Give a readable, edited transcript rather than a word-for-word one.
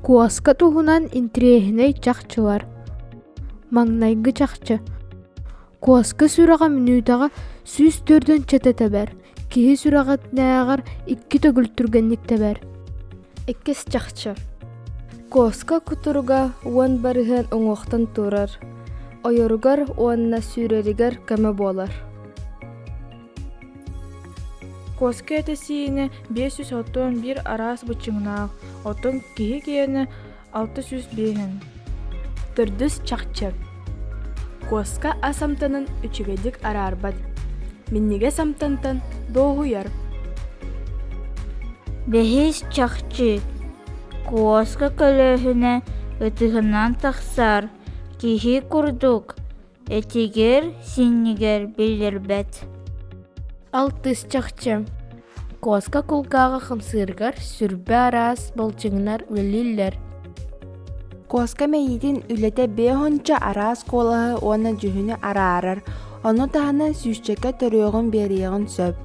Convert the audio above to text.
Куаска туһунан интриэһинэй чахчылар. Маҥнайгы чахчы. Куаска сүрэҕэ мүнүүтэҕэ сүүс төрдөн чэтэтэбэр. Киһи сүрэҕэтнээҕэр икки төгүлтүргэнниктэбэр. Иккис чахчы. Куаска кутуруга уон барыһан оҥуохтан турар. Ойоругар уонна сүүрэригэр көмө буолар. Куаска этесиини 500 оттон бир араас бычыңнаах, отон киһи киэни 600 биэһин. Төрдүс чахчы. Куаска асамтанын үчүгэдик араарбат. Минниге самтантан доогуяр. Бэһис чахчы. Куаска көлөһүнэ ытыһынан тахсар. Киһи курдук. Этигер синнигер билирбэт. Алтыс чахчы. Куаска кулкааҕа хымсыыргар сүрбэ араас балчыҥнар үлэлииллэр. Куаска мэйитин үлэтэ бэйохонча араас куолаһы уонна дьүһүнү араарар. Ону таһынан сүүсчэкэ төрүөҕүн биэриэҕин сөп.